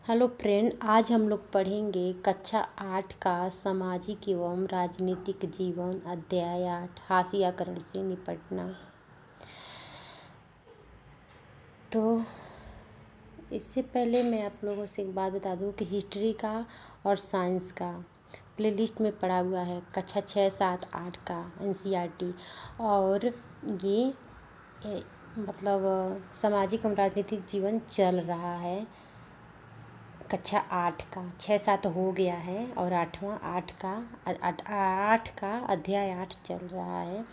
Hello friend, आज हम लोग पढ़ेंगे कक्षा 8 का सामाजिक एवं राजनीतिक जीवन अध्याय 8 हाशियाकरण से निपटना। तो इससे पहले मैं आप लोगों से एक बात बता दूं कि हिस्ट्री का और साइंस का प्लेलिस्ट में पड़ा हुआ है कक्षा 6, 7, 8 का एनसीईआरटी। और ये सामाजिक एवं राजनीतिक जीवन चल रहा है कक्षा 8 का। 6, 7 हो गया है और 8 का अध्याय 8 चल रहा है।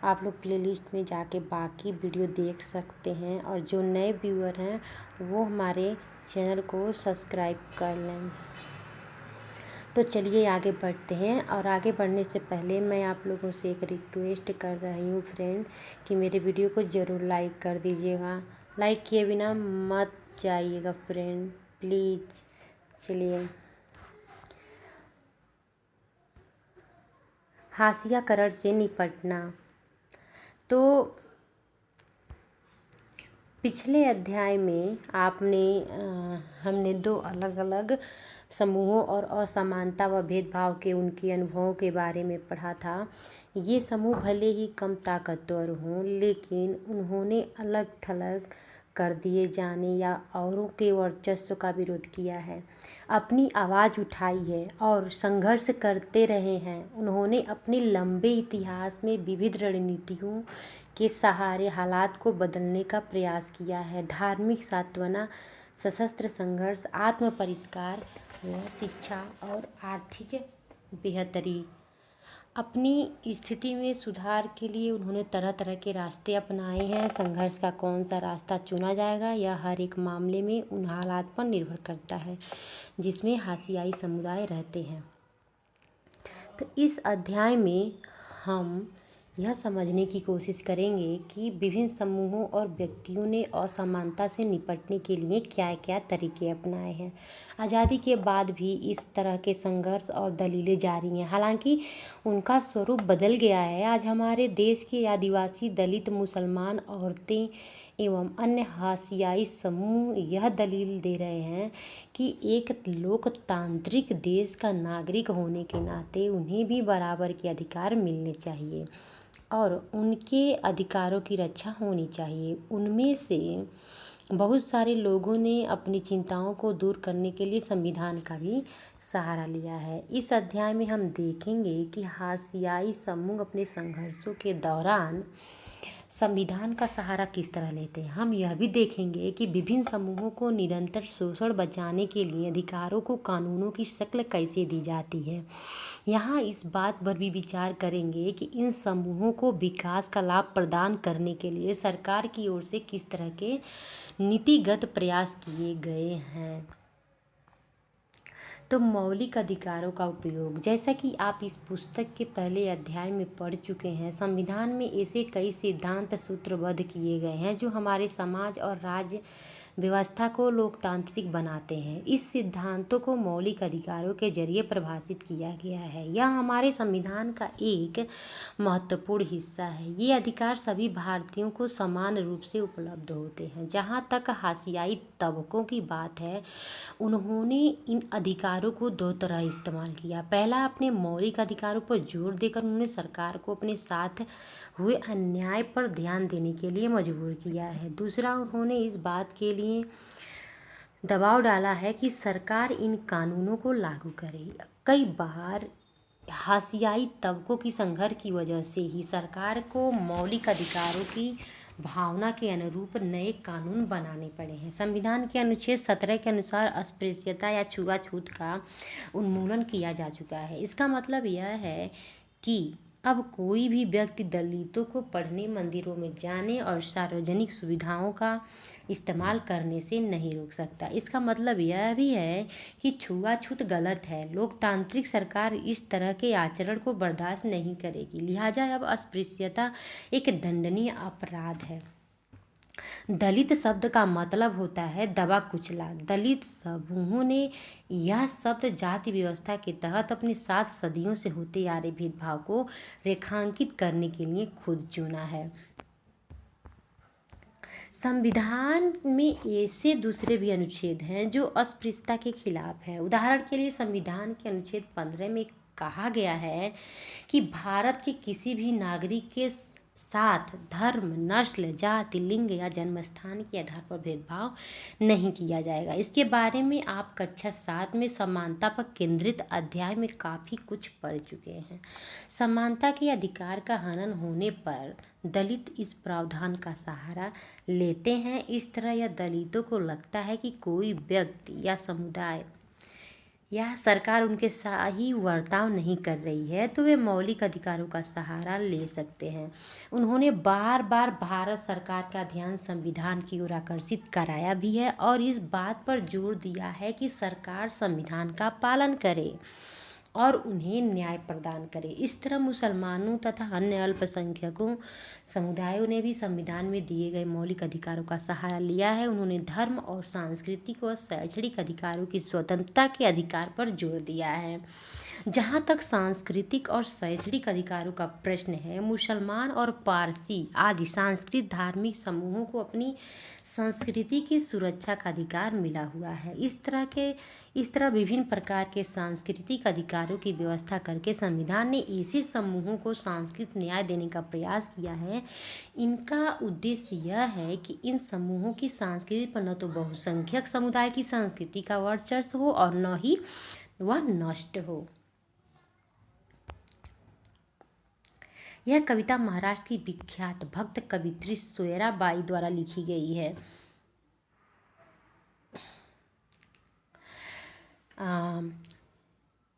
आप लोग प्लेलिस्ट में जाके बाकी वीडियो देख सकते हैं और जो नए व्यूअर हैं वो हमारे चैनल को सब्सक्राइब कर लें। तो चलिए आगे बढ़ते हैं। और आगे बढ़ने से पहले मैं आप लोगों से एक रिक्वेस्ट कर रही हूँ फ्रेंड कि मेरे वीडियो को ज़रूर लाइक कर दीजिएगा। लाइक किए बिना मत जाइएगा फ्रेंड, प्लीज़। चलिए, हाशियाकरण से निपटना। तो पिछले अध्याय में हमने 2 अलग अलग समूहों और असमानता व भेदभाव के उनके अनुभवों के बारे में पढ़ा था। ये समूह भले ही कम ताकतवर हों, लेकिन उन्होंने अलग थलग कर दिए जाने या औरों के वर्चस्व का विरोध किया है, अपनी आवाज़ उठाई है और संघर्ष करते रहे हैं। उन्होंने अपने लंबे इतिहास में विविध रणनीतियों के सहारे हालात को बदलने का प्रयास किया है। धार्मिक सांत्वना, सशस्त्र संघर्ष, आत्म परिष्कार व शिक्षा और आर्थिक बेहतरी। अपनी स्थिति में सुधार के लिए उन्होंने तरह तरह के रास्ते अपनाए हैं। संघर्ष का कौन सा रास्ता चुना जाएगा यह हर एक मामले में उन हालात पर निर्भर करता है जिसमें हाशियाई समुदाय रहते हैं। तो इस अध्याय में हम यह समझने की कोशिश करेंगे कि विभिन्न समूहों और व्यक्तियों ने असमानता से निपटने के लिए क्या क्या तरीके अपनाए हैं। आज़ादी के बाद भी इस तरह के संघर्ष और दलीलें जारी हैं, हालांकि उनका स्वरूप बदल गया है। आज हमारे देश के आदिवासी, दलित, मुसलमान, औरतें एवं अन्य हाशियाई समूह यह दलील दे रहे हैं कि एक लोकतांत्रिक देश का नागरिक होने के नाते उन्हें भी बराबर के अधिकार मिलने चाहिए और उनके अधिकारों की रक्षा होनी चाहिए। उनमें से बहुत सारे लोगों ने अपनी चिंताओं को दूर करने के लिए संविधान का भी सहारा लिया है। इस अध्याय में हम देखेंगे कि हाशियाई समूह अपने संघर्षों के दौरान संविधान का सहारा किस तरह लेते हैं। हम यह भी देखेंगे कि विभिन्न समूहों को निरंतर शोषण बचाने के लिए अधिकारों को कानूनों की शक्ल कैसे दी जाती है। यहाँ इस बात पर भी विचार करेंगे कि इन समूहों को विकास का लाभ प्रदान करने के लिए सरकार की ओर से किस तरह के नीतिगत प्रयास किए गए हैं। तो मौलिक अधिकारों का उपयोग, जैसा कि आप इस पुस्तक के पहले अध्याय में पढ़ चुके हैं, संविधान में ऐसे कई सिद्धांत सूत्रबद्ध किए गए हैं जो हमारे समाज और राज्य व्यवस्था को लोकतांत्रिक बनाते हैं। इस सिद्धांतों को मौलिक अधिकारों के जरिए परिभाषित किया गया है। यह हमारे संविधान का एक महत्वपूर्ण हिस्सा है। ये अधिकार सभी भारतीयों को समान रूप से उपलब्ध होते हैं। जहाँ तक हाशियाई तबकों की बात है, उन्होंने इन अधिकारों को 2 तरह इस्तेमाल किया। पहला, अपने मौलिक अधिकारों पर जोर देकर उन्होंने सरकार को अपने साथ हुए अन्याय पर ध्यान देने के लिए मजबूर किया है। दूसरा, उन्होंने इस बात के लिए दबाव डाला है कि सरकार इन कानूनों को लागू करे। कई बार हाशियाई तबकों की संघर्ष की वजह से ही सरकार को मौलिक अधिकारों की भावना के अनुरूप नए कानून बनाने पड़े हैं। संविधान के अनुच्छेद 17 के अनुसार अस्पृश्यता या छुआछूत का उन्मूलन किया जा चुका है। इसका मतलब यह है कि अब कोई भी व्यक्ति दलितों को पढ़ने, मंदिरों में जाने और सार्वजनिक सुविधाओं का इस्तेमाल करने से नहीं रोक सकता। इसका मतलब यह भी है कि छुआछूत गलत है। लोकतांत्रिक सरकार इस तरह के आचरण को बर्दाश्त नहीं करेगी। लिहाजा अब अस्पृश्यता एक दंडनीय अपराध है। दलित शब्द का मतलब होता है दबा कुचला। दलित समूहों ने यह शब्द जाति व्यवस्था के तहत अपने 7 सदियों से होते आ रहे भेदभाव को रेखांकित करने के लिए खुद चुना है। संविधान में ऐसे दूसरे भी अनुच्छेद हैं जो अस्पृश्यता के खिलाफ हैं। उदाहरण के लिए संविधान के अनुच्छेद 15 में कहा गया है कि भारत के किसी भी नागरिक के साथ धर्म, नस्ल, जाति, लिंग या जन्म स्थान के आधार पर भेदभाव नहीं किया जाएगा। इसके बारे में आप कक्षा 7 में समानता पर केंद्रित अध्याय में काफ़ी कुछ पढ़ चुके हैं। समानता के अधिकार का हनन होने पर दलित इस प्रावधान का सहारा लेते हैं। इस तरह यह दलितों को लगता है कि कोई व्यक्ति या समुदाय या सरकार उनके सही बर्ताव नहीं कर रही है तो वे मौलिक अधिकारों का सहारा ले सकते हैं। उन्होंने बार बार भारत सरकार का ध्यान संविधान की ओर आकर्षित कराया भी है और इस बात पर जोर दिया है कि सरकार संविधान का पालन करे और उन्हें न्याय प्रदान करे। इस तरह मुसलमानों तथा अन्य अल्पसंख्यकों समुदायों ने भी संविधान में दिए गए मौलिक अधिकारों का सहारा लिया है। उन्होंने धर्म और सांस्कृतिक और शैक्षणिक अधिकारों की स्वतंत्रता के अधिकार पर जोर दिया है। जहाँ तक सांस्कृतिक और शैक्षणिक अधिकारों का प्रश्न है, मुसलमान और पारसी आदि सांस्कृतिक धार्मिक समूहों को अपनी संस्कृति की सुरक्षा का अधिकार मिला हुआ है। इस तरह विभिन्न प्रकार के सांस्कृतिक अधिकारों की व्यवस्था करके संविधान ने ऐसे समूहों को सांस्कृतिक न्याय देने का प्रयास किया है। इनका उद्देश्य यह है कि इन समूहों की संस्कृति पर न तो बहुसंख्यक समुदाय की संस्कृति का वर्चस्व हो और न ही वह नष्ट हो। यह कविता महाराष्ट्र की विख्यात भक्त कवयित्री सोयराबाई द्वारा लिखी गई है।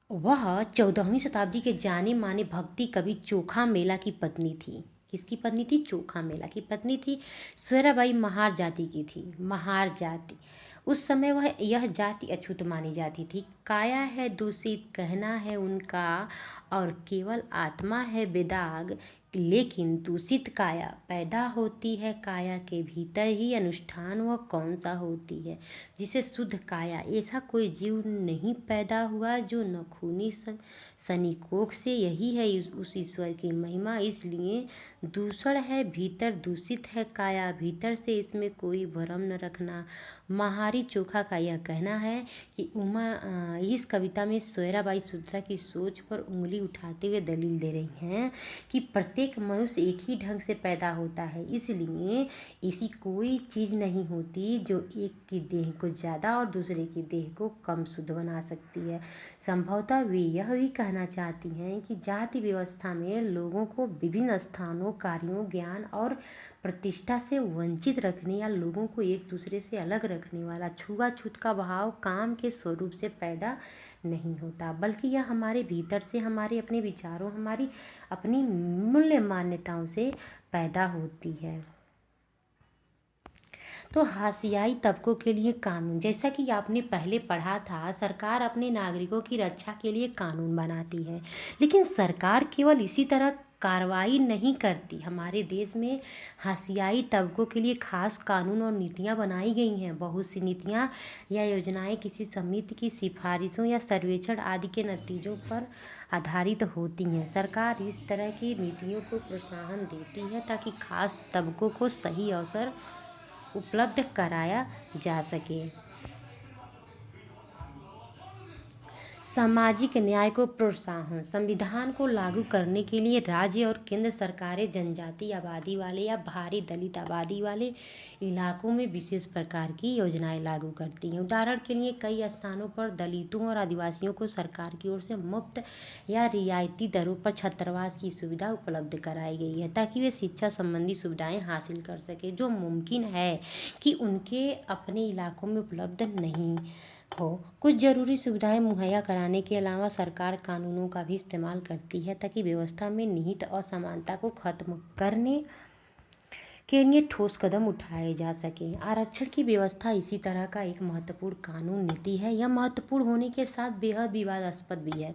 वह 14वीं शताब्दी के जाने माने भक्ति कवि चोखा मेला की पत्नी थी। किसकी पत्नी थी? चोखा मेला की पत्नी थी। सोयराबाई महार जाति की थी। महार जाति उस समय वह यह जाति अछूत मानी जाती थी। काया है दूषित कहना है उनका और केवल आत्मा है बेदाग, लेकिन दूषित काया पैदा होती है काया के भीतर ही अनुष्ठान वह कौन सा होती है जिसे शुद्ध काया। ऐसा कोई जीव नहीं पैदा हुआ जो न खूनी सनिकोख से। यही है उस ईश्वर की महिमा। इसलिए दूषण है भीतर, दूषित है काया भीतर से, इसमें कोई भ्रम न रखना। महारी चोखा का यह कहना है कि इस कविता में सोयराबाई शुद्धता की सोच पर उंगली उठाते हुए दलील दे रही हैं कि प्रत्येक मनुष्य एक ही ढंग से पैदा होता है, इसलिए ऐसी कोई चीज़ नहीं होती जो एक की देह को ज़्यादा और दूसरे की देह को कम शुद्ध बना सकती है। संभवतः वे यह भी कहना चाहती हैं कि जाति व्यवस्था में लोगों को विभिन्न स्थानों, कार्यों, ज्ञान और प्रतिष्ठा से वंचित रखने या लोगों को एक दूसरे से अलग रखने वाला छुआछूत का भाव काम के स्वरूप से पैदा नहीं होता, बल्कि यह हमारे भीतर से, हमारे अपने विचारों, हमारी अपनी मूल्य मान्यताओं से पैदा होती है। तो हाशियाई तबकों के लिए कानून, जैसा कि आपने पहले पढ़ा था, सरकार अपने नागरिकों की रक्षा के लिए कानून बनाती है, लेकिन सरकार केवल इसी तरह कार्रवाई नहीं करती। हमारे देश में हाशियाई तबकों के लिए खास कानून और नीतियाँ बनाई गई हैं। बहुत सी नीतियाँ या योजनाएं किसी समिति की सिफारिशों या सर्वेक्षण आदि के नतीजों पर आधारित होती हैं। सरकार इस तरह की नीतियों को प्रोत्साहन देती है ताकि खास तबकों को सही अवसर उपलब्ध कराया जा सके। सामाजिक न्याय को प्रोत्साहन, संविधान को लागू करने के लिए राज्य और केंद्र सरकारें जनजातीय आबादी वाले या भारी दलित आबादी वाले इलाकों में विशेष प्रकार की योजनाएं लागू करती हैं। उदाहरण के लिए कई स्थानों पर दलितों और आदिवासियों को सरकार की ओर से मुफ्त या रियायती दरों पर छात्रावास की सुविधा उपलब्ध कराई गई है ताकि वे शिक्षा संबंधी सुविधाएं हासिल कर सकें जो मुमकिन है कि उनके अपने इलाकों में उपलब्ध नहीं हो। कुछ ज़रूरी सुविधाएं मुहैया कराने के अलावा सरकार कानूनों का भी इस्तेमाल करती है ताकि व्यवस्था में निहित असमानता को खत्म करने के लिए ठोस कदम उठाए जा सके। आरक्षण की व्यवस्था इसी तरह का एक महत्वपूर्ण कानून नीति है। यह महत्वपूर्ण होने के साथ बेहद विवादास्पद भी है।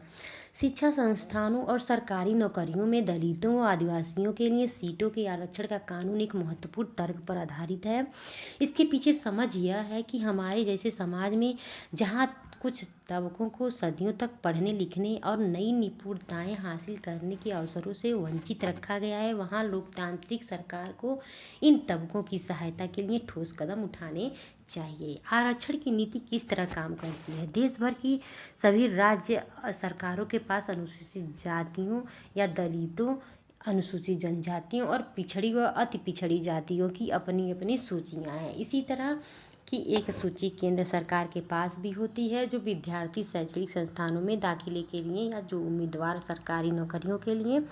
शिक्षा संस्थानों और सरकारी नौकरियों में दलितों और आदिवासियों के लिए सीटों के आरक्षण का कानून एक महत्वपूर्ण तर्क पर आधारित है। इसके पीछे समझ यह है कि हमारे जैसे समाज में जहाँ कुछ तबकों को सदियों तक पढ़ने लिखने और नई निपुणताएं हासिल करने के अवसरों से वंचित रखा गया है, वहाँ लोकतांत्रिक सरकार को इन तबकों की सहायता के लिए ठोस कदम उठाने चाहिए। आरक्षण की नीति किस तरह काम करती है? देश भर की सभी राज्य सरकारों के पास अनुसूचित जातियों या दलितों, अनुसूचित जनजातियों और पिछड़ी व अति पिछड़ी जातियों की अपनी अपनी सूचियां हैं। इसी तरह की एक सूची केंद्र सरकार के पास भी होती है। जो विद्यार्थी शैक्षणिक संस्थानों में दाखिले के लिए या जो उम्मीदवार सरकारी नौकरियों के लिए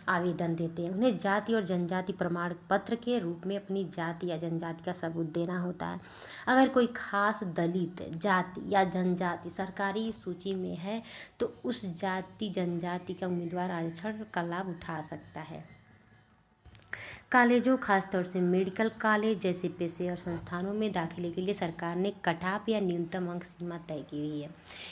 आवेदन देते हैं, उन्हें जाति और जनजाति प्रमाण पत्र के रूप में अपनी जाति या जनजाति का सबूत देना होता है। अगर कोई खास दलित जाति या जनजाति सरकारी सूची में है तो उस जाति जनजाति का उम्मीदवार आरक्षण का लाभ उठा सकता है। कॉलेजों, खासतौर से मेडिकल कॉलेज जैसे पेशेवर संस्थानों में दाखिले के लिए सरकार ने कटऑफ या न्यूनतम अंक सीमा तय की हुई है।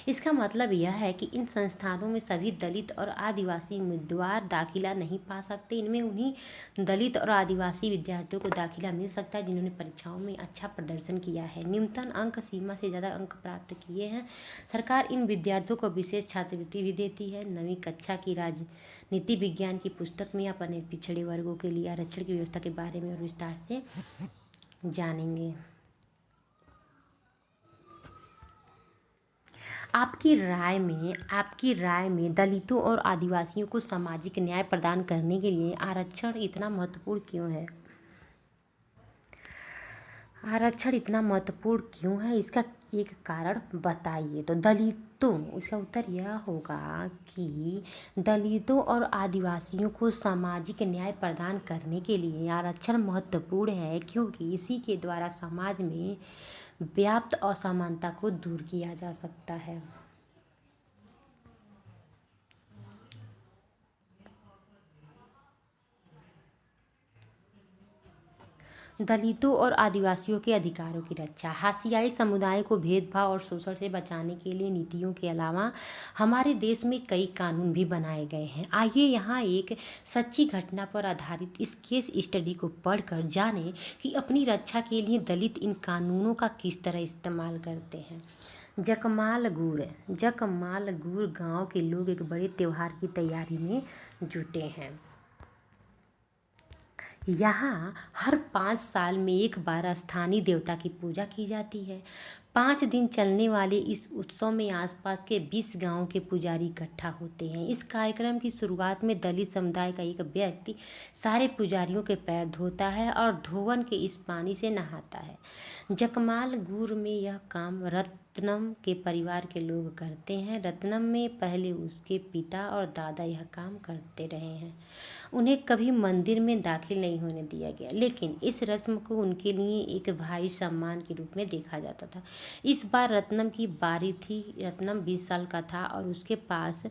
इसका मतलब यह है कि इन संस्थानों में सभी दलित और आदिवासी उम्मीदवार दाखिला नहीं पा सकते। इनमें उन्हीं दलित और आदिवासी विद्यार्थियों को दाखिला मिल सकता है जिन्होंने परीक्षाओं में अच्छा प्रदर्शन किया है, न्यूनतम अंक सीमा से ज़्यादा अंक प्राप्त किए हैं। सरकार इन विद्यार्थियों को विशेष छात्रवृत्ति भी देती है। नवीं कक्षा की राजनीति विज्ञान की पुस्तक में अपने पिछड़े वर्गों के लिए आरक्षण की व्यवस्था के बारे में और विस्तार से जानेंगे। आपकी राय में दलितों और आदिवासियों को सामाजिक न्याय प्रदान करने के लिए आरक्षण इतना महत्वपूर्ण क्यों है? आरक्षण इतना महत्वपूर्ण क्यों है, इसका एक कारण बताइए। तो दलितों, उसका उत्तर यह होगा कि दलितों और आदिवासियों को सामाजिक न्याय प्रदान करने के लिए आरक्षण महत्वपूर्ण है, क्योंकि इसी के द्वारा समाज में व्याप्त असमानता को दूर किया जा सकता है। दलितों और आदिवासियों के अधिकारों की रक्षा। हाशियाई समुदाय को भेदभाव और शोषण से बचाने के लिए नीतियों के अलावा हमारे देश में कई कानून भी बनाए गए हैं। आइए यहाँ एक सच्ची घटना पर आधारित इस केस स्टडी को पढ़कर जानें कि अपनी रक्षा के लिए दलित इन कानूनों का किस तरह इस्तेमाल करते हैं। जकमालगूर गांव के लोग एक बड़े त्योहार की तैयारी में जुटे हैं। यहाँ हर 5 साल में एक बार स्थानीय देवता की पूजा की जाती है। 5 दिन चलने वाले इस उत्सव में आसपास के 20 गांवों के पुजारी इकट्ठा होते हैं। इस कार्यक्रम की शुरुआत में दलित समुदाय का एक व्यक्ति सारे पुजारियों के पैर धोता है और धोवन के इस पानी से नहाता है। जकमालगूर में यह काम रत्नम के परिवार के लोग करते हैं। रत्नम में पहले उसके पिता और दादा यह काम करते रहे हैं। उन्हें कभी मंदिर में दाखिल नहीं होने दिया गया, लेकिन इस रस्म को उनके लिए एक भारी सम्मान के रूप में देखा जाता था। इस बार रत्नम की बारी थी। रत्नम 20 साल का था और उसके पास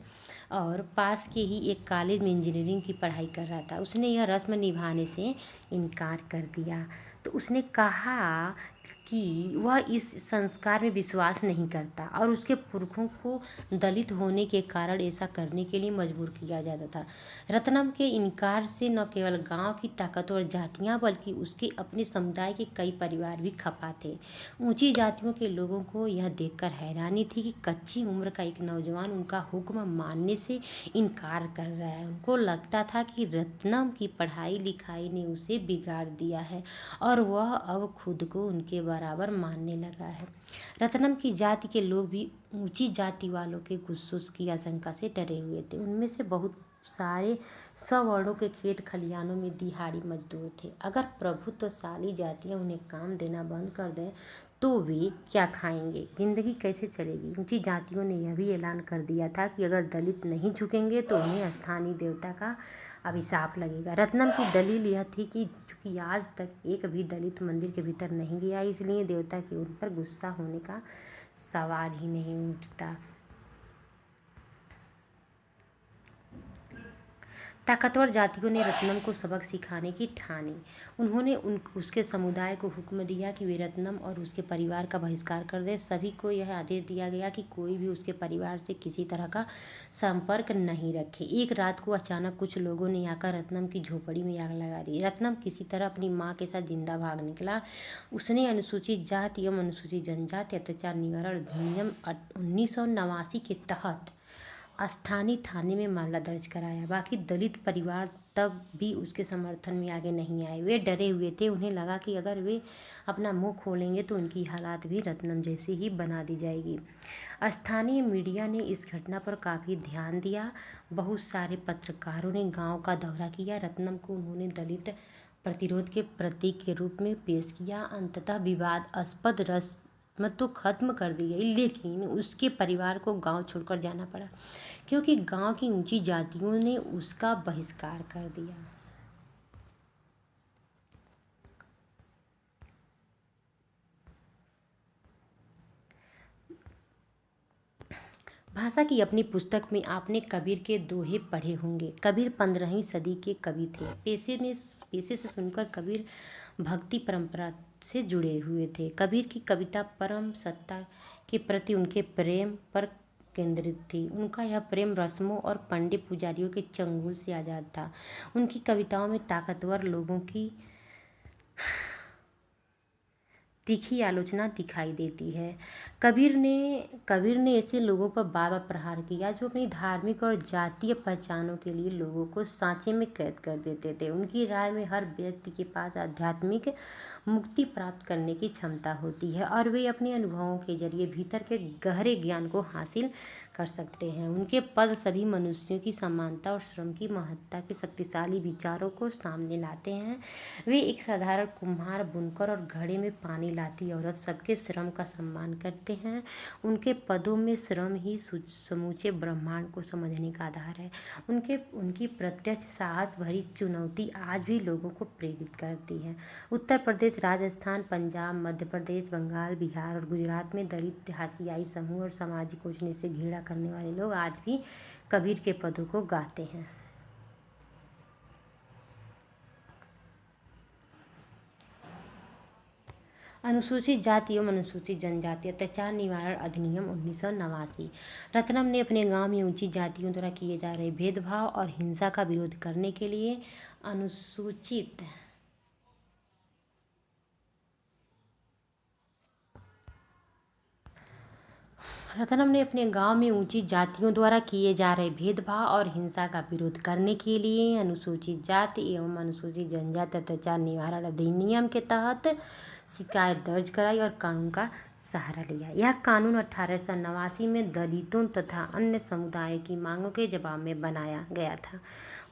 के ही एक कॉलेज में इंजीनियरिंग की पढ़ाई कर रहा था। उसने यह रस्म निभाने से इनकार कर दिया। तो उसने कहा कि वह इस संस्कार में विश्वास नहीं करता और उसके पुरखों को दलित होने के कारण ऐसा करने के लिए मजबूर किया जाता था। रत्नम के इनकार से न केवल गांव की ताकतवर जातियां बल्कि उसके अपने समुदाय के कई परिवार भी खपा थे। ऊंची जातियों के लोगों को यह देखकर हैरानी थी कि कच्ची उम्र का एक नौजवान उनका हुक्म मानने से इनकार कर रहा है। उनको लगता था कि रत्नम की पढ़ाई लिखाई ने उसे बिगाड़ दिया है और वह अब खुद को उनके बराबर मानने लगा है। रत्नम की जाति के लोग भी ऊंची जाति वालों के गुस्सों की आशंका से डरे हुए थे। उनमें से बहुत सारे सवर्णों के खेत खलिहानों में दिहाड़ी मजदूर थे। अगर प्रभुत्वशाली जातियां उन्हें काम देना बंद कर दें तो वे क्या खाएंगे, जिंदगी कैसे चलेगी। ऊंची जातियों ने यह भी ऐलान कर दिया था कि अगर दलित नहीं झुकेंगे तो उन्हें स्थानीय देवता का अभिशाप लगेगा। रत्नम की दलील यह थी कि चूंकि आज तक एक भी दलित मंदिर के भीतर नहीं गया, इसलिए देवता के उन पर गुस्सा होने का सवाल ही नहीं उठता। ताकतवर जातियों ने रत्नम को सबक सिखाने की ठानी। उन्होंने उसके समुदाय को हुक्म दिया कि वे रत्नम और उसके परिवार का बहिष्कार कर दें। सभी को यह आदेश दिया गया कि कोई भी उसके परिवार से किसी तरह का संपर्क नहीं रखे। एक रात को अचानक कुछ लोगों ने आकर रत्नम की झोपड़ी में आग लगा दी। रत्नम किसी तरह अपनी माँ के साथ जिंदा भाग निकला। उसने अनुसूचित जाति एवं अनुसूचित जनजाति अत्याचार निवारण अधिनियम 1989 के तहत स्थानीय थाने में मामला दर्ज कराया। बाकी दलित परिवार तब भी उसके समर्थन में आगे नहीं आए। वे डरे हुए थे। उन्हें लगा कि अगर वे अपना मुंह खोलेंगे तो उनकी हालात भी रत्नम जैसी ही बना दी जाएगी। स्थानीय मीडिया ने इस घटना पर काफ़ी ध्यान दिया। बहुत सारे पत्रकारों ने गांव का दौरा किया। रत्नम को उन्होंने दलित प्रतिरोध के प्रतीक के रूप में पेश किया। अंततः विवादास्पद रस्म तो खत्म कर दी गई, लेकिन उसके परिवार को गांव छोड़कर जाना पड़ा क्योंकि गांव की ऊंची जातियों ने उसका बहिष्कार कर दिया। भाषा की अपनी पुस्तक में आपने कबीर के दोहे पढ़े होंगे। कबीर 15वीं सदी के कवि थे। पेशे से सुनकर कबीर भक्ति परंपरा से जुड़े हुए थे। कबीर की कविता परम सत्ता के प्रति उनके प्रेम पर केंद्रित थी। उनका यह प्रेम रस्मों और पंडित पुजारियों के चंगुल से आज़ाद था। उनकी कविताओं में ताकतवर लोगों की तीखी आलोचना दिखाई देती है। कबीर ने ऐसे लोगों पर बार बार प्रहार किया जो अपनी धार्मिक और जातीय पहचानों के लिए लोगों को सांचे में कैद कर देते थे। उनकी राय में हर व्यक्ति के पास आध्यात्मिक मुक्ति प्राप्त करने की क्षमता होती है और वे अपने अनुभवों के जरिए भीतर के गहरे ज्ञान को हासिल कर सकते हैं। उनके पद सभी मनुष्यों की समानता और श्रम की महत्ता के शक्तिशाली विचारों को सामने लाते हैं। वे एक साधारण कुम्हार, बुनकर और घड़े में पानी लाती औरत सबके श्रम का सम्मान करते हैं। उनके पदों में श्रम ही समूचे ब्रह्मांड को समझने का आधार है। उनकी प्रत्यक्ष साहस भरी चुनौती आज भी लोगों को प्रेरित करती है। उत्तर प्रदेश, राजस्थान, पंजाब, मध्य प्रदेश, बंगाल, बिहार और गुजरात में दलित, हाशियाई समूह और सामाजिक उचनी से घृणा करने वाले लोग आज भी कबीर के पदों को गाते हैं। अनुसूचित जाति एवं अनुसूचित जनजाति अत्याचार निवारण अधिनियम 1989। रत्नम ने अपने गांव में ऊंची जातियों द्वारा किए जा रहे भेदभाव और हिंसा का विरोध करने के लिए अनुसूचित रत्नम ने अपने गांव में ऊंची जातियों द्वारा किए जा रहे भेदभाव और हिंसा का विरोध करने के लिए अनुसूचित जाति एवं अनुसूचित जनजाति अत्याचार निवारण अधिनियम के तहत शिकायत दर्ज कराई और कानून का सहारा लिया। यह कानून 1889 में दलितों तथा अन्य समुदायों की मांगों के जवाब में बनाया गया था।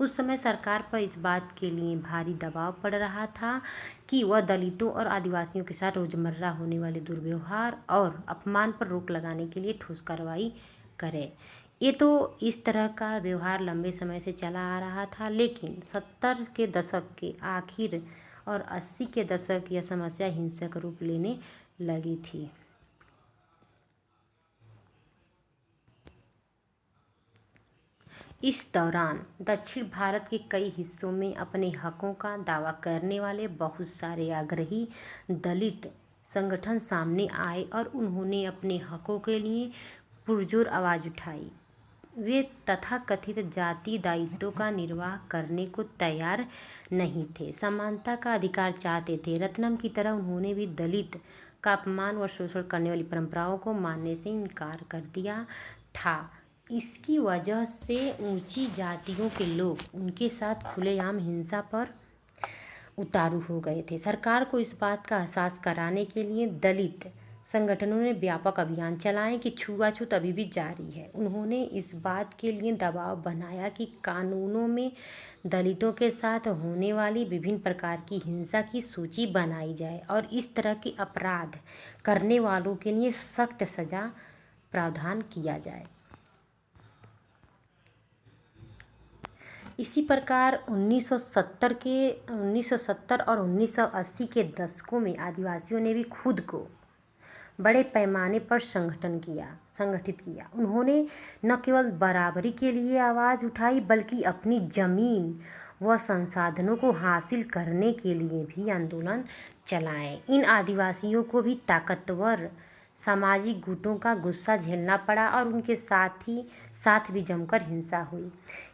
उस समय सरकार पर इस बात के लिए भारी दबाव पड़ रहा था कि वह दलितों और आदिवासियों के साथ रोजमर्रा होने वाले दुर्व्यवहार और अपमान पर रोक लगाने के लिए ठोस कार्रवाई करे। ये तो इस तरह का व्यवहार लंबे समय से चला आ रहा था, लेकिन 70 के दशक के आखिर और 80 के दशक यह समस्या हिंसक रूप लेने लगी थी। इस दौरान दक्षिण भारत के कई हिस्सों में अपने हकों का दावा करने वाले बहुत सारे आग्रही दलित संगठन सामने आए और उन्होंने अपने हकों के लिए पुरजोर आवाज़ उठाई। वे तथाकथित जाति दायित्वों का निर्वाह करने को तैयार नहीं थे, समानता का अधिकार चाहते थे। रत्नम की तरह उन्होंने भी दलित का अपमान व शोषण करने वाली परंपराओं को मानने से इनकार कर दिया था। इसकी वजह से ऊंची जातियों के लोग उनके साथ खुलेआम हिंसा पर उतारू हो गए थे। सरकार को इस बात का एहसास कराने के लिए दलित संगठनों ने व्यापक अभियान चलाए कि छुआछूत अभी भी जारी है। उन्होंने इस बात के लिए दबाव बनाया कि कानूनों में दलितों के साथ होने वाली विभिन्न प्रकार की हिंसा की सूची बनाई जाए और इस तरह के अपराध करने वालों के लिए सख्त सजा प्रावधान किया जाए। इसी प्रकार 1970 और 1980 के दशकों में आदिवासियों ने भी खुद को बड़े पैमाने पर संगठित किया। उन्होंने न केवल बराबरी के लिए आवाज़ उठाई बल्कि अपनी ज़मीन व संसाधनों को हासिल करने के लिए भी आंदोलन चलाए। इन आदिवासियों को भी ताकतवर सामाजिक गुटों का गुस्सा झेलना पड़ा और उनके साथ भी जमकर हिंसा हुई।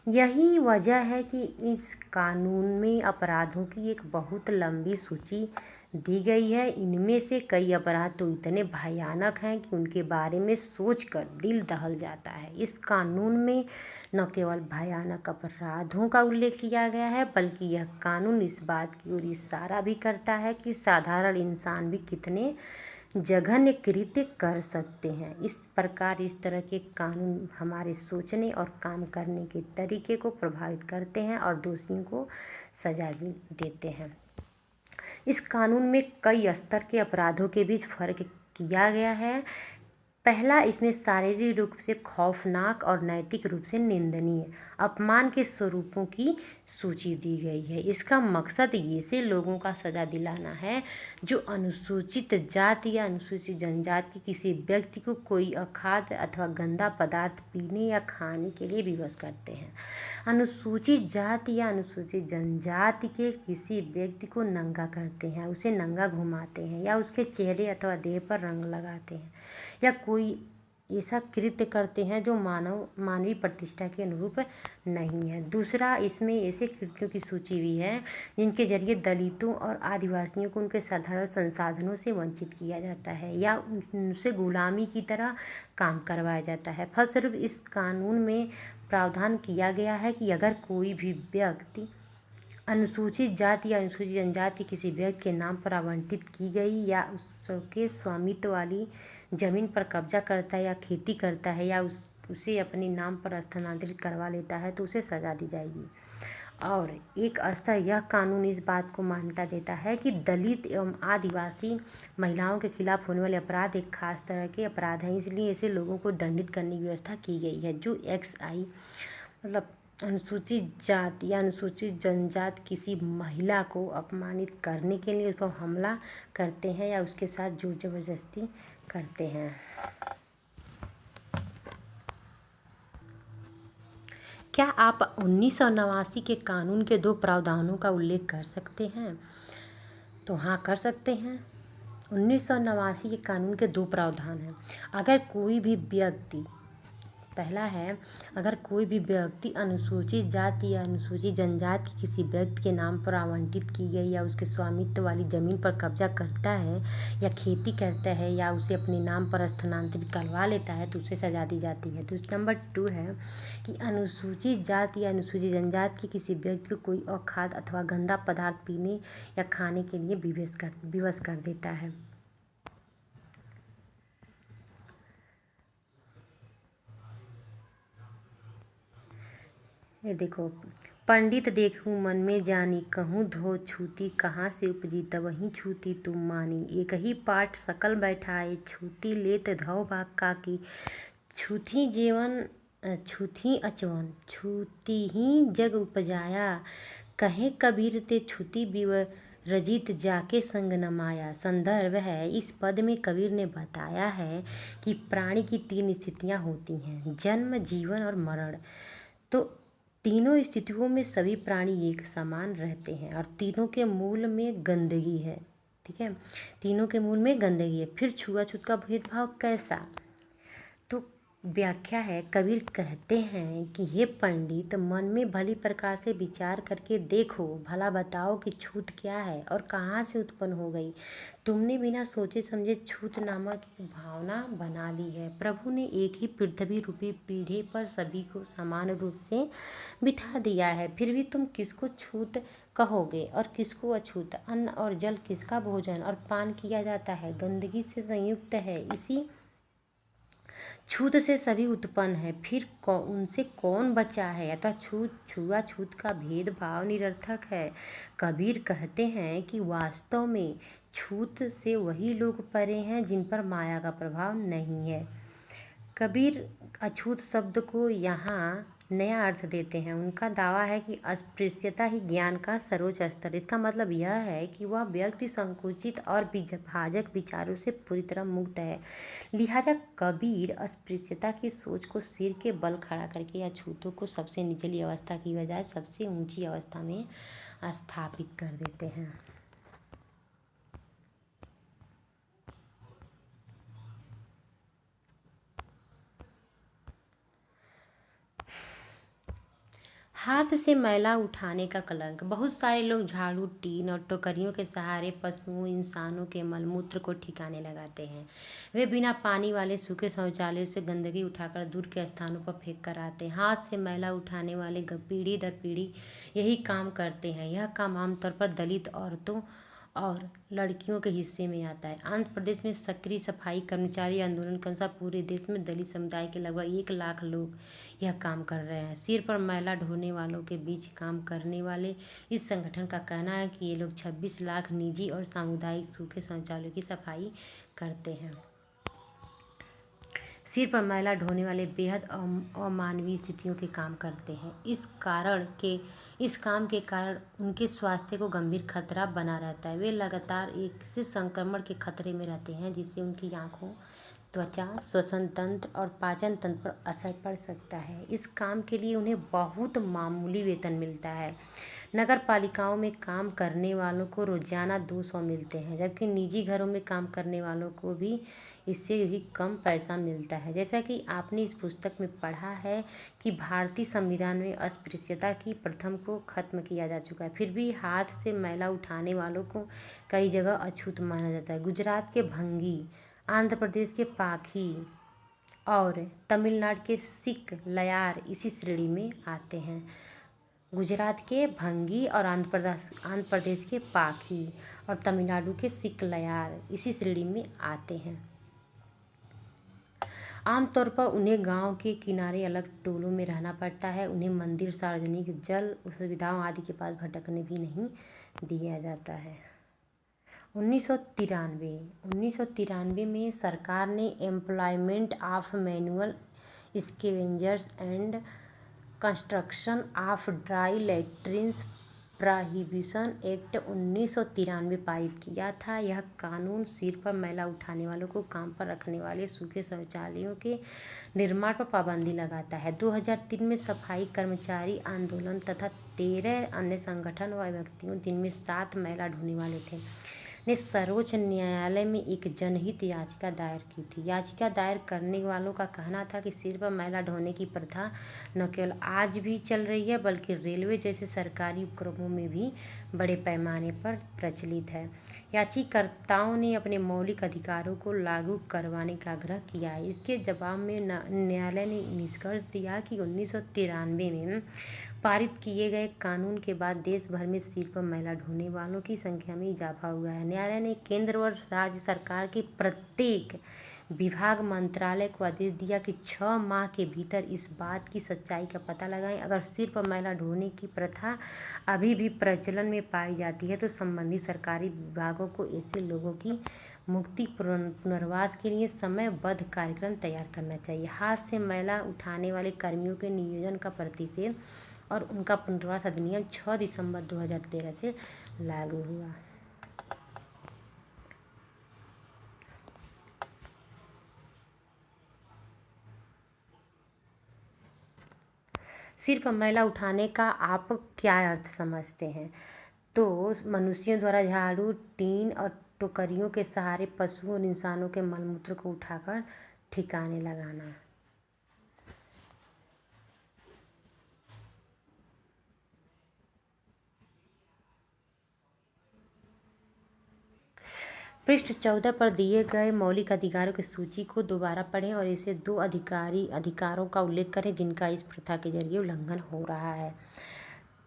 यही वजह है कि इस कानून में अपराधों की एक बहुत लंबी सूची दी गई है। इनमें से कई अपराध तो इतने भयानक हैं कि उनके बारे में सोचकर दिल दहल जाता है। इस कानून में न केवल भयानक अपराधों का उल्लेख किया गया है बल्कि यह कानून इस बात की ओर इशारा भी करता है कि साधारण इंसान भी कितने जघन्य कृत्य कर सकते हैं। इस प्रकार इस तरह के कानून हमारे सोचने और काम करने के तरीके को प्रभावित करते हैं और दोषियों को सजा भी देते हैं। इस कानून में कई स्तर के अपराधों के बीच फर्क किया गया है। पहला, इसमें शारीरिक रूप से खौफनाक और नैतिक रूप से निंदनीय अपमान के स्वरूपों की सूची दी गई है। इसका मकसद ऐसे लोगों का सजा दिलाना है जो अनुसूचित जाति या अनुसूचित जनजाति के किसी व्यक्ति को कोई अखाद्य अथवा गंदा पदार्थ पीने या खाने के लिए विवश करते हैं। अनुसूचित जाति या अनुसूचित जनजाति के किसी व्यक्ति को नंगा करते हैं, उसे नंगा घुमाते हैं या उसके चेहरे अथवा देह पर रंग लगाते हैं या कोई ऐसा कृत्य करते हैं जो मानवीय प्रतिष्ठा के अनुरूप नहीं है। दूसरा, इसमें ऐसे कृत्यों की सूची भी है जिनके जरिए दलितों और आदिवासियों को उनके साधारण संसाधनों से वंचित किया जाता है या उनसे गुलामी की तरह काम करवाया जाता है। फलस्वरूप इस कानून में प्रावधान किया गया है कि अगर कोई भी व्यक्ति अनुसूचित जाति या अनुसूचित जनजाति किसी व्यक्ति के नाम पर आवंटित की गई या उसके स्वामित्व वाली जमीन पर कब्जा करता है या खेती करता है या उसे अपने नाम पर स्थानांतरित करवा लेता है तो उसे सजा दी जाएगी। और एक स्तर यह कानून इस बात को मान्यता देता है कि दलित एवं आदिवासी महिलाओं के खिलाफ होने वाले अपराध एक खास तरह के अपराध हैं, इसलिए ऐसे लोगों को दंडित करने की व्यवस्था की गई है। जो XI मतलब अनुसूचित जाति या अनुसूचित जनजाति किसी महिला को अपमानित करने के लिए उस पर हमला करते हैं या उसके साथ जोर जबरदस्ती करते हैं। क्या आप 1989 के कानून के 2 प्रावधानों का उल्लेख कर सकते हैं? तो हाँ, कर सकते हैं। 1989 के कानून के 2 प्रावधान हैं। अगर कोई भी व्यक्ति पहला है, अगर कोई भी व्यक्ति अनुसूचित जाति या अनुसूचित जनजाति के किसी व्यक्ति के नाम पर आवंटित की गई या उसके स्वामित्व वाली जमीन पर कब्जा करता है या खेती करता है या उसे अपने नाम पर स्थानांतरित करवा लेता है तो उसे सजा दी जाती है। दूसरा नंबर 2 है कि अनुसूचित जाति या अनुसूचित जनजाति के किसी व्यक्ति को कोई अखाद्य अथवा गंदा पदार्थ पीने या खाने के लिए विवश कर देता है। ये देखो, पंडित देखूं मन में जानी, कहूँ धो छूती, कहाँ से उपजी तवहीं छूती तुम मानी। एक ही पाठ सकल बैठाए, छूती लेत धौ भाग काकी, छूती जीवन छूती अचवन, छूती ही जग उपजाया। कहे कबीर ते छूती रजित जाके संग न माया। संदर्भ है, इस पद में कबीर ने बताया है कि प्राणी की 3 स्थितियां होती हैं, जन्म, जीवन और मरण। तो तीनों स्थितियों में सभी प्राणी एक समान रहते हैं और तीनों के मूल में गंदगी है। ठीक है, तीनों के मूल में गंदगी है। फिर छुआछूत का भेदभाव कैसा? तो व्याख्या है, कबीर कहते हैं कि हे पंडित, मन में भली प्रकार से विचार करके देखो, भला बताओ कि छूत क्या है और कहाँ से उत्पन्न हो गई। तुमने बिना सोचे समझे छूत नामक भावना बना ली है। प्रभु ने एक ही पृथ्वी रूपी पीढ़े पर सभी को समान रूप से बिठा दिया है, फिर भी तुम किसको छूत कहोगे और किसको अछूत? अन्न और जल किसका भोजन और पान किया जाता है? गंदगी से संयुक्त है, इसी छूत से सभी उत्पन्न है। फिर उनसे कौन बचा है? अतः छुआछूत का भेदभाव निरर्थक है। कबीर कहते हैं कि वास्तव में छूत से वही लोग परे हैं जिन पर माया का प्रभाव नहीं है। कबीर अछूत शब्द को यहाँ नया अर्थ देते हैं। उनका दावा है कि अस्पृश्यता ही ज्ञान का सर्वोच्च स्तर। इसका मतलब यह है कि वह व्यक्ति संकुचित और विभाजक विचारों से पूरी तरह मुक्त है। लिहाजा कबीर अस्पृश्यता की सोच को सिर के बल खड़ा करके या छूतों को सबसे निचली अवस्था की बजाय सबसे ऊंची अवस्था में स्थापित कर देते हैं। हाथ से मैला उठाने का कलंक। बहुत सारे लोग झाड़ू, टीन और टोकरियों के सहारे पशुओं, इंसानों के मलमूत्र को ठिकाने लगाते हैं। वे बिना पानी वाले सूखे शौचालयों से गंदगी उठाकर दूर के स्थानों पर फेंक कर आते हैं। हाथ से मैला उठाने वाले पीढ़ी दर पीढ़ी यही काम करते हैं। यह काम आमतौर पर दलित औरतों और लड़कियों के हिस्से में आता है। आंध्र प्रदेश में सक्रिय सफाई कर्मचारी आंदोलन के अनुसार पूरे देश में दलित समुदाय के लगभग 1 लाख लोग यह काम कर रहे हैं। सिर पर मैला ढोने वालों के बीच काम करने वाले इस संगठन का कहना है कि ये लोग 26 लाख निजी और सामुदायिक सूखे शौचालयों की सफाई करते हैं। सिर पर मैला ढोने वाले बेहद अमानवीय स्थितियों के काम करते हैं। इस काम के कारण उनके स्वास्थ्य को गंभीर खतरा बना रहता है। वे लगातार एक से संक्रमण के खतरे में रहते हैं, जिससे उनकी आंखों, त्वचा, श्वसन तंत्र और पाचन तंत्र पर असर पड़ सकता है। इस काम के लिए उन्हें बहुत मामूली वेतन मिलता है। नगर पालिकाओं में काम करने वालों को रोजाना 200 मिलते हैं, जबकि निजी घरों में काम करने वालों को भी इससे भी कम पैसा मिलता है। जैसा कि आपने इस पुस्तक में पढ़ा है कि भारतीय संविधान में अस्पृश्यता की प्रथम को खत्म किया जा चुका है, फिर भी हाथ से मैला उठाने वालों को कई जगह अछूत माना जाता है। गुजरात के भंगी, आंध्र प्रदेश के पाखी और तमिलनाडु के सिख लयार इसी श्रेणी में आते हैं। गुजरात के भंगी और आंध्र प्रदेश के पाखी और तमिलनाडु के सिख लयार इसी श्रेणी में आते हैं। आमतौर पर उन्हें गांव के किनारे अलग टोलों में रहना पड़ता है। उन्हें मंदिर, सार्वजनिक जल सुविधाओं आदि के पास भटकने भी नहीं दिया जाता है। 1993 में सरकार ने employment of manual scavengers and construction of dry latrines prohibition act 1993 पारित किया था। यह कानून सिर पर मैला उठाने वालों को काम पर रखने वाले सूखे शौचालयों के निर्माण पर पाबंदी लगाता है। 2003 में सफाई कर्मचारी आंदोलन तथा 13 अन्य संगठन व व्यक्तियों, जिनमें 7 मैला ढोने वाले थे, ने सर्वोच्च न्यायालय में एक जनहित याचिका दायर की थी। याचिका दायर करने वालों का कहना था कि सिर पर मैला ढोने की प्रथा न केवल आज भी चल रही है, बल्कि रेलवे जैसे सरकारी उपक्रमों में भी बड़े पैमाने पर प्रचलित है। याचिकाकर्ताओं ने अपने मौलिक अधिकारों को लागू करवाने का आग्रह किया है। इसके जवाब में न्यायालय ने निष्कर्ष दिया कि 1993 में पारित किए गए कानून के बाद देश भर में सिर पर मैला ढोने वालों की संख्या में इजाफा हुआ है। न्यायालय ने केंद्र और राज्य सरकार के प्रत्येक विभाग, मंत्रालय को आदेश दिया कि 6 माह के भीतर इस बात की सच्चाई का पता लगाएं। अगर सिर पर मैला ढोने की प्रथा अभी भी प्रचलन में पाई जाती है तो संबंधित सरकारी विभागों को ऐसे लोगों की मुक्ति पुनर्वास के लिए समयबद्ध कार्यक्रम तैयार करना चाहिए। हाथ से मैला उठाने वाले कर्मियों के नियोजन का प्रतिषेध और उनका पुनर्वास अधिनियम 6 दिसंबर 2013 से लागू हुआ। सिर पर मैला उठाने का आप क्या अर्थ समझते हैं? तो मनुष्यों द्वारा झाड़ू, टीन और टोकरियों के सहारे पशुओं और इंसानों के मलमूत्र को उठाकर ठिकाने लगाना। पृष्ठ 14 पर दिए गए मौलिक अधिकारों की सूची को दोबारा पढ़ें और इसे 2 अधिकारों का उल्लेख करें जिनका इस प्रथा के जरिए उल्लंघन हो रहा है।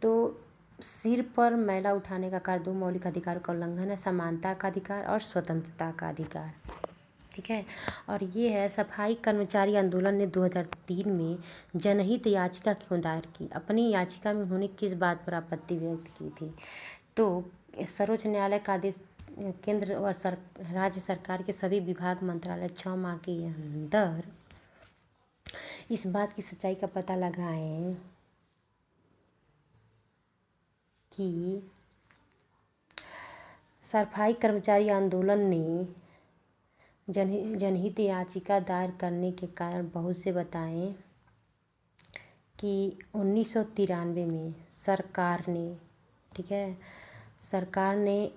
तो सिर पर मैला उठाने का कार्य 2 मौलिक अधिकारों का उल्लंघन है, समानता का अधिकार और स्वतंत्रता का अधिकार। ठीक है, और ये है सफाई कर्मचारी आंदोलन ने 2003 में जनहित याचिका क्यों दायर की। अपनी याचिका में उन्होंने किस बात पर आपत्ति व्यक्त की थी? तो सर्वोच्च न्यायालय का आदेश केंद्र और राज्य सरकार के सभी विभाग, मंत्रालय 6 माह के अंदर इस बात की सच्चाई का पता लगाएं कि सफाई कर्मचारी आंदोलन ने जनहित याचिका दायर करने के कारण बहुत से बताएं कि 1993 में सरकार ने, ठीक है, सरकार ने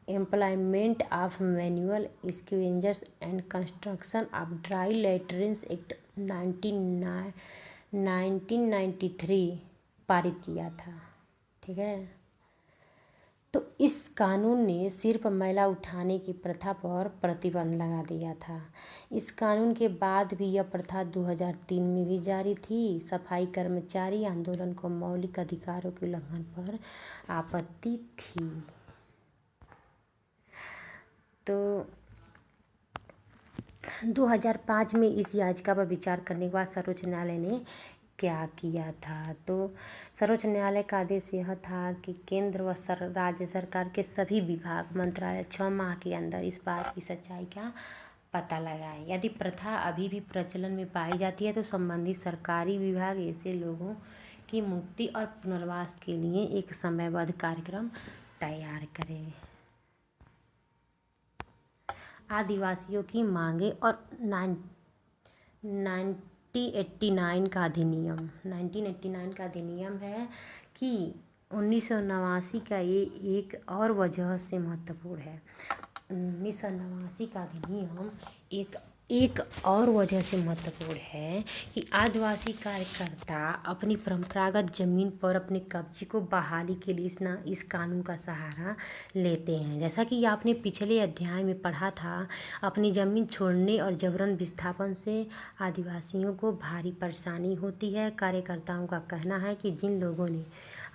employment of manual scavengers and construction of dry latrines act 1993 पारित किया था, ठीक है। तो इस कानून ने सिर्फ मैला उठाने की प्रथा पर प्रतिबंध लगा दिया था। इस कानून के बाद भी यह प्रथा 2003 में भी जारी थी। सफाई कर्मचारी आंदोलन को मौलिक अधिकारों के उल्लंघन पर आपत्ति थी। तो 2005 में इस याचिका पर विचार करने के बाद सर्वोच्च न्यायालय ने क्या किया था? तो सर्वोच्च न्यायालय का आदेश यह था कि केंद्र व राज्य सरकार के सभी विभाग मंत्रालय 6 माह के अंदर इस बात की सच्चाई का पता लगाएं। यदि प्रथा अभी भी प्रचलन में पाई जाती है तो संबंधित सरकारी विभाग ऐसे लोगों की मुक्ति और पुनर्वास के लिए एक समयबद्ध कार्यक्रम तैयार करें। आदिवासियों की मांगे और 1989 का अधिनियम है कि 1989 का ये एक और वजह से महत्वपूर्ण है। 1989 का अधिनियम एक और वजह से महत्वपूर्ण है कि आदिवासी कार्यकर्ता अपनी परंपरागत जमीन पर अपने कब्जे को बहाली के लिए इस कानून का सहारा लेते हैं। जैसा कि आपने पिछले अध्याय में पढ़ा था, अपनी जमीन छोड़ने और जबरन विस्थापन से आदिवासियों को भारी परेशानी होती है। कार्यकर्ताओं का कहना है कि जिन लोगों ने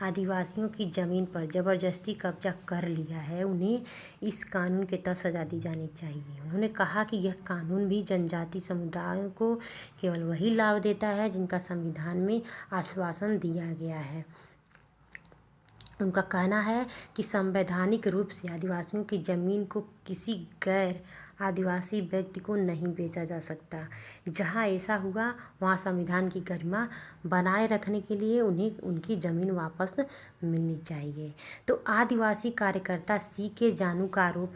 आदिवासियों की ज़मीन पर ज़बरदस्ती कब्जा कर लिया है उन्हें इस कानून के तहत सज़ा दी जानी चाहिए। उन्होंने कहा कि यह कानून भी जनजाति समुदायों को केवल वही लाभ देता है जिनका संविधान में आश्वासन दिया गया है। उनका कहना है कि संवैधानिक रूप से आदिवासियों की ज़मीन को किसी गैर आदिवासी व्यक्ति को नहीं बेचा जा सकता। जहां ऐसा हुआ वहां संविधान की गरिमा बनाए रखने के लिए उन्हें उनकी ज़मीन वापस मिलनी चाहिए। तो आदिवासी कार्यकर्ता सीके जानू का आरोप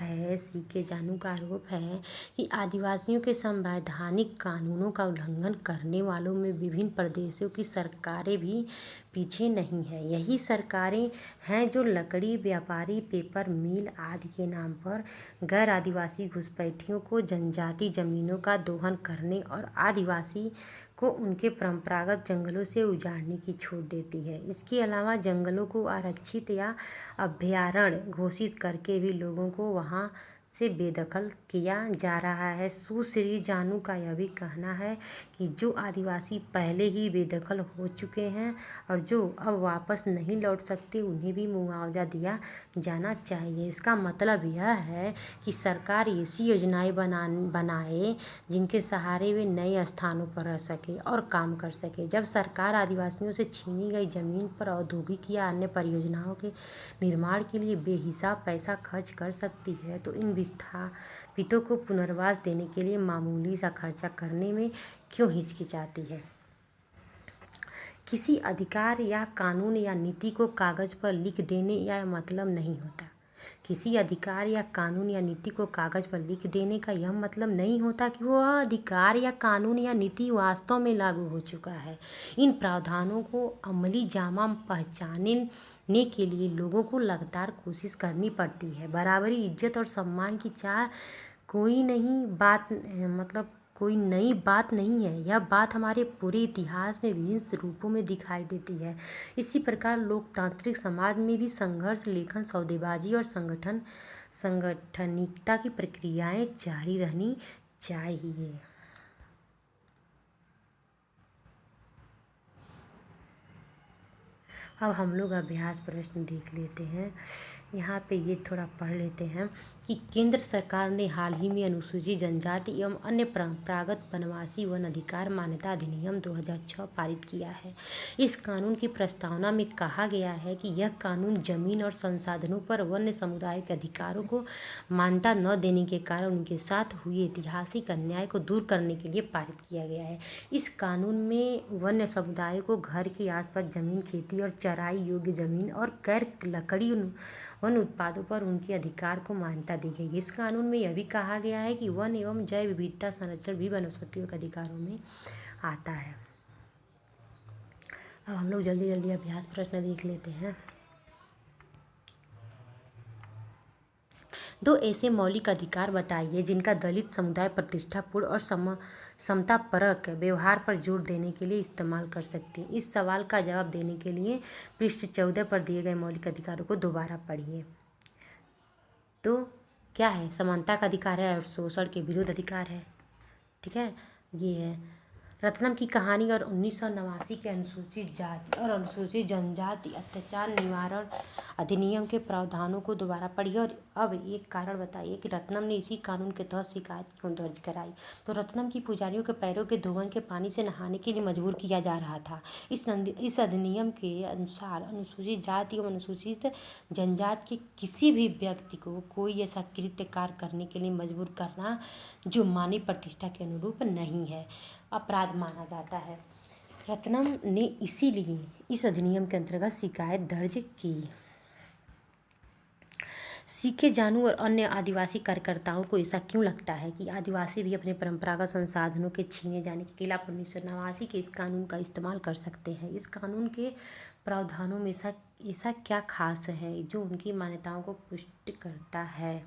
है कि आदिवासियों के संवैधानिक कानूनों का उल्लंघन करने वालों में विभिन्न प्रदेशों की सरकारें भी पीछे नहीं है। यही सरकारें हैं जो लकड़ी व्यापारी, पेपर मिल आदि के नाम पर गैर आदिवासी घुसपैठियों को जनजाति जमीनों का दोहन करने और आदिवासी को उनके परंपरागत जंगलों से उजाड़ने की छूट देती है। इसके अलावा जंगलों को आरक्षित या अभयारण्य घोषित करके भी लोगों को वहां से बेदखल किया जा रहा है। सुश्री जानू का यह भी कहना है कि जो आदिवासी पहले ही बेदखल हो चुके हैं और जो अब वापस नहीं लौट सकते उन्हें भी मुआवजा दिया जाना चाहिए। इसका मतलब यह है कि सरकार ऐसी योजनाएं बनाए जिनके सहारे वे नए स्थानों पर रह सके और काम कर सके। जब सरकार आदिवासियों से छीनी गई जमीन पर औद्योगिक या अन्य परियोजनाओं के निर्माण के लिए बेहिसाब पैसा खर्च कर सकती है तो इन विस्थापितों को पुनर्वास देने के लिए मामूली सा खर्चा करने में क्यों हिचकिचाती है। किसी अधिकार या कानून या नीति को कागज पर लिख देने या मतलब नहीं होता। किसी अधिकार या कानून या नीति को कागज पर लिख देने का यह मतलब नहीं होता कि वह अधिकार या कानून या नीति वास्तव में लागू हो चुका है। इन प्रावधानों को अमली जामा पहचानने के लिए लोगों को लगातार कोशिश करनी पड़ती है। बराबरी, इज्जत और सम्मान की चाह कोई नई बात नहीं है। यह बात हमारे पूरे इतिहास में विभिन्न रूपों में दिखाई देती है। इसी प्रकार लोकतांत्रिक समाज में भी संघर्ष, लेखन, सौदेबाजी और संगठनिकता की प्रक्रियाएं जारी रहनी चाहिए। अब हम लोग अभ्यास प्रश्न देख लेते हैं। यहाँ पे ये थोड़ा पढ़ लेते हैं कि केंद्र सरकार ने हाल ही में अनुसूचित जनजाति एवं अन्य परंपरागत वनवासी वन अधिकार मान्यता अधिनियम 2006 पारित किया है। इस कानून की प्रस्तावना में कहा गया है कि यह कानून जमीन और संसाधनों पर वन्य समुदाय के अधिकारों को मान्यता न देने के कारण उनके साथ हुए ऐतिहासिक अन्याय को दूर करने के लिए पारित किया गया है। इस कानून में वन्य समुदाय को घर के आसपास जमीन, खेती और चराई योग्य जमीन और गैर लकड़ी वन उत्पादों पर उनके अधिकार को मान्यता दी गई है। इस कानून में यह भी कहा गया है कि वन एवं जैव विविधता संरक्षण भी वनस्पतियों के अधिकारों में आता है। अब हम लोग जल्दी जल्दी अभ्यास प्रश्न देख लेते हैं। दो ऐसे मौलिक अधिकार बताइए जिनका दलित समुदाय प्रतिष्ठापूर्ण और समतापरक व्यवहार पर जोर देने के लिए इस्तेमाल कर सकते हैं। इस सवाल का जवाब देने के लिए पृष्ठ 14 पर दिए गए मौलिक अधिकारों को दोबारा पढ़िए। तो क्या है? समानता का अधिकार है और शोषण के विरुद्ध अधिकार है। ठीक है, ये है रत्नम की कहानी और 1989 के अनुसूचित जाति और अनुसूचित जनजाति अत्याचार निवारण अधिनियम के प्रावधानों को दोबारा पढ़िए और अब एक कारण बताइए कि रत्नम ने इसी कानून के तहत शिकायत क्यों दर्ज कराई। तो रत्नम की पुजारियों के पैरों के धोवन के पानी से नहाने के लिए मजबूर किया जा रहा था। इस अधिनियम के अनुसार अनुसूचित जाति एवं अनुसूचित जनजाति के किसी भी व्यक्ति को कोई ऐसा कृत्य कार्य करने के लिए मजबूर करना जो मानवीय प्रतिष्ठा के अनुरूप नहीं है, अपराध माना जाता है। रत्नम ने इसीलिए इस अधिनियम के अंतर्गत शिकायत दर्ज की। सीखे जानू और अन्य आदिवासी कार्यकर्ताओं को ऐसा क्यों लगता है कि आदिवासी भी अपने परंपरागत संसाधनों के छीने जाने के खिलाफ 1989 के इस कानून का इस्तेमाल कर सकते हैं? इस कानून के प्रावधानों में ऐसा क्या खास है जो उनकी मान्यताओं को पुष्ट करता है?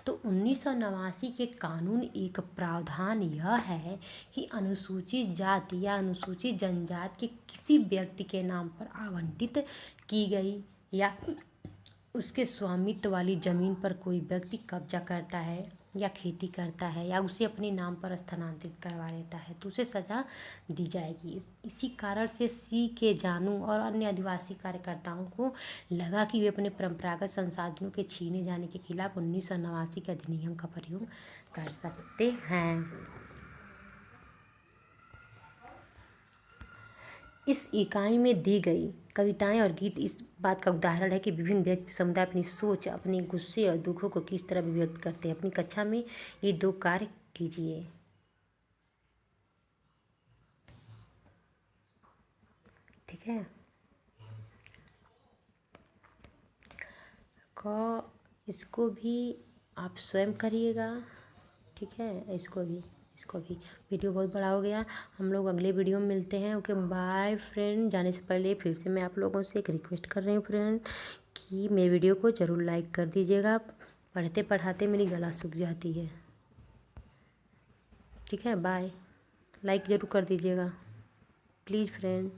तो 1989 के कानून एक प्रावधान यह है कि अनुसूचित जाति या अनुसूचित जनजाति के किसी व्यक्ति के नाम पर आवंटित की गई या उसके स्वामित्व वाली जमीन पर कोई व्यक्ति कब्जा करता है या खेती करता है या उसे अपने नाम पर स्थानांतरित करवा लेता है तो उसे सजा दी जाएगी। इसी कारण से सी के जानू और अन्य आदिवासी कार्यकर्ताओं को लगा कि वे अपने परंपरागत संसाधनों के छीने जाने के खिलाफ 1989 के अधिनियम का प्रयोग कर सकते हैं। इस इकाई में दी गई कविताएं और गीत इस बात का उदाहरण है कि विभिन्न व्यक्ति समुदाय अपनी सोच, अपने गुस्से और दुखों को किस तरह व्यक्त करते हैं। अपनी कक्षा में ये 2 कार्य कीजिए। ठीक है, इसको भी आप स्वयं करिएगा। ठीक है, इसको भी वीडियो बहुत बड़ा हो गया। हम लोग अगले वीडियो में मिलते हैं। Okay bye friend. जाने से पहले फिर से मैं आप लोगों से एक रिक्वेस्ट कर रही हूँ फ्रेंड कि मेरे वीडियो को ज़रूर लाइक कर दीजिएगा। पढ़ते पढ़ाते मेरी गला सूख जाती है। ठीक है, बाय। लाइक ज़रूर कर दीजिएगा प्लीज़ फ्रेंड।